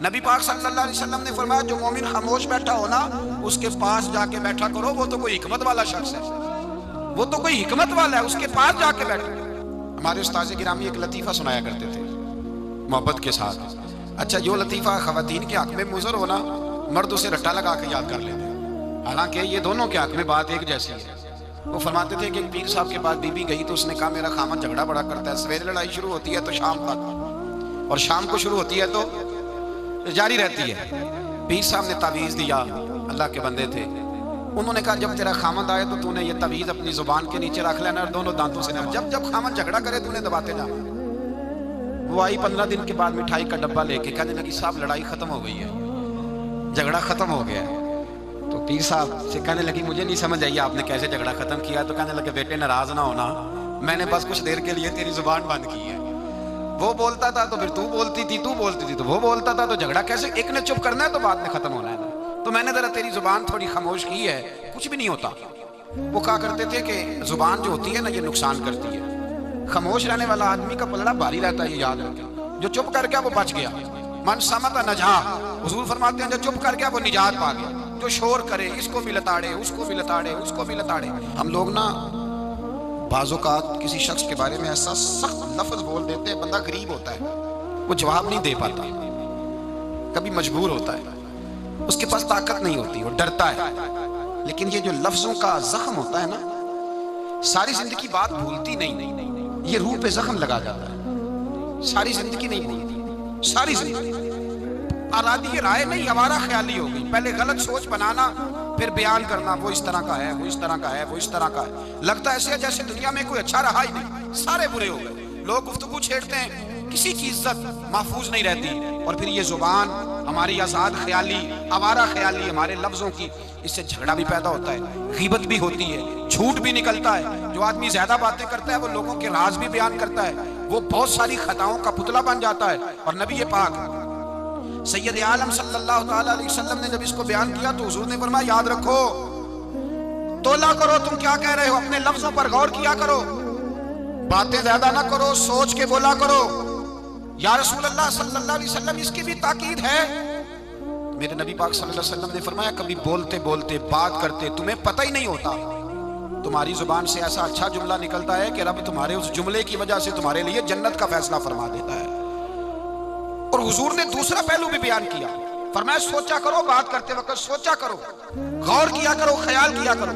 نبی پاک صلی اللہ علیہ وسلم نے فرمایا جو مومن خاموش بیٹھا ہو نا اس کے پاس جا کے بیٹھا کرو، وہ تو کوئی حکمت والا شخص ہے، وہ تو کوئی حکمت والا ہے، اس کے پاس جا کے بیٹھو۔ ہمارے استاذ گرامی ایک لطیفہ سنایا کرتے تھے محبت کے ساتھ۔ اچھا جو لطیفہ خواتین کے حق میں مضر ہونا مرد اسے رٹا لگا کے یاد کر لیتے ہیں، حالانکہ یہ دونوں کے حق میں بات ایک جیسی ہے۔ وہ فرماتے تھے کہ ایک پیر صاحب کے پاس بی بی گئی تو اس نے کہا میرا خامن جھگڑا بڑا کرتا ہے، سویرے لڑائی شروع ہوتی ہے تو شام تک، اور شام کو شروع ہوتی ہے تو جاری رہتی ہے۔ پیر صاحب نے تعویذ دیا، اللہ کے بندے تھے، انہوں نے کہا جب تیرا خامن آئے تو تو نے یہ تعویذ اپنی زبان کے نیچے رکھ لینا اور دونوں دانتوں سے جب جب خامن جھگڑا کرے تو نے دباتے جانا۔ وہ آئی 15 دن کے بعد مٹھائی کا ڈبہ لے کے، کہنے لگی صاحب لڑائی ختم ہو گئی ہے، جھگڑا ختم ہو گیا ہے۔ تو پیر صاحب سے کہنے لگی مجھے نہیں سمجھ آئی آپ نے کیسے جھگڑا ختم کیا؟ تو کہنے لگے بیٹے ناراض نہ ہونا، میں نے بس کچھ دیر کے لیے تیری زبان بند کی ہے، وہ بولتا تھا تو پھر تو بولتی تھی، تو بولتی تھی تو وہ بولتا تھا، تو جھگڑا کیسے ایک نے چپ کرنا ہے تو بعد میں ختم ہونا ہے نا، تو میں نے ذرا تیری زبان تھوڑی خاموش کی ہے، کچھ بھی نہیں ہوتا۔ وہ کہا کرتے تھے کہ زبان جو ہوتی ہے نا یہ نقصان کرتی ہے، خاموش رہنے والا آدمی کا پلڑا بھاری رہتا ہے، یہ یاد رکھیں، جو چپ کر گیا وہ بچ گیا، من صمت نجا، حضور فرماتے ہیں جو چپ کر گیا وہ نجات پا گیا، جو شور کرے اس کو بھی لتاڑے اس کو بھی لتاڑے اس کو بھی لتاڑے۔ ہم لوگ نا بعض اوقات کسی شخص کے بارے میں ایسا سخت لفظ بول دیتے ہیں، بندہ غریب ہوتا ہے وہ جواب نہیں دے پاتا، کبھی مجبور ہوتا ہے، اس کے پاس طاقت نہیں ہوتی، وہ ڈرتا ہے، لیکن یہ جو لفظوں کا زخم ہوتا ہے نا ساری زندگی بات بھولتی نہیں، یہ روح پہ زخم لگا جاتا ہے، ساری زندگی نہیں بھولتی، ساری زندگی ارادی رائے نہیں، ہمارا خیالی ہو گئی، پہلے غلط سوچ بنانا پھر بیان کرنا، وہ اس طرح کا ہے وہ اس طرح کا ہے وہ اس طرح کا ہے، لگتا ایسے ہے جیسے دنیا میں کوئی اچھا رہا ہی نہیں، سارے برے ہو گئے، لوگ گفتگو چھیڑتے ہیں، کسی کی عزت محفوظ نہیں رہتی، اور پھر یہ زبان ہماری آزاد خیالی آوارہ خیالی ہمارے لفظوں کی، اس سے جھگڑا بھی پیدا ہوتا ہے، غیبت بھی ہوتی ہے، جھوٹ بھی نکلتا ہے، جو آدمی زیادہ باتیں کرتا ہے وہ لوگوں کے راز بھی بیان کرتا ہے، وہ بہت ساری خطاؤں کا پتلا بن جاتا ہے۔ اور نبی پاک سید عالم صلی اللہ تعالی علیہ وسلم نے جب اس کو بیان کیا تو حضور نے فرمایا یاد رکھو، تولا کرو تم کیا کہہ رہے ہو، اپنے لفظوں پر غور کیا کرو، باتیں زیادہ نہ کرو، سوچ کے بولا کرو۔ یا رسول اللہ صلی اللہ علیہ وسلم اس کی بھی تاکید ہے؟ میرے نبی پاک صلی اللہ علیہ وسلم نے فرمایا کبھی بولتے بولتے بات کرتے تمہیں پتہ ہی نہیں ہوتا، تمہاری زبان سے ایسا اچھا جملہ نکلتا ہے کہ رب تمہارے اس جملے کی وجہ سے تمہارے لیے جنت کا فیصلہ فرما دیتا ہے۔ اور حضور نے دوسرا پہلو بھی بیان کیا، فرمایا سوچا کرو، بات کرتے وقت سوچا کرو، غور کیا کرو، خیال کیا کرو،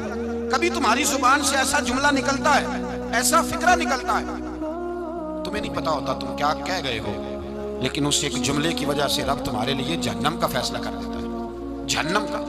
کبھی تمہاری زبان سے ایسا جملہ نکلتا ہے، ایسا فکرہ نکلتا ہے، تمہیں نہیں پتا ہوتا تم کیا کہہ گئے ہو، لیکن اس ایک جملے کی وجہ سے رب تمہارے لیے جہنم کا فیصلہ کر دیتا ہے، جہنم کا۔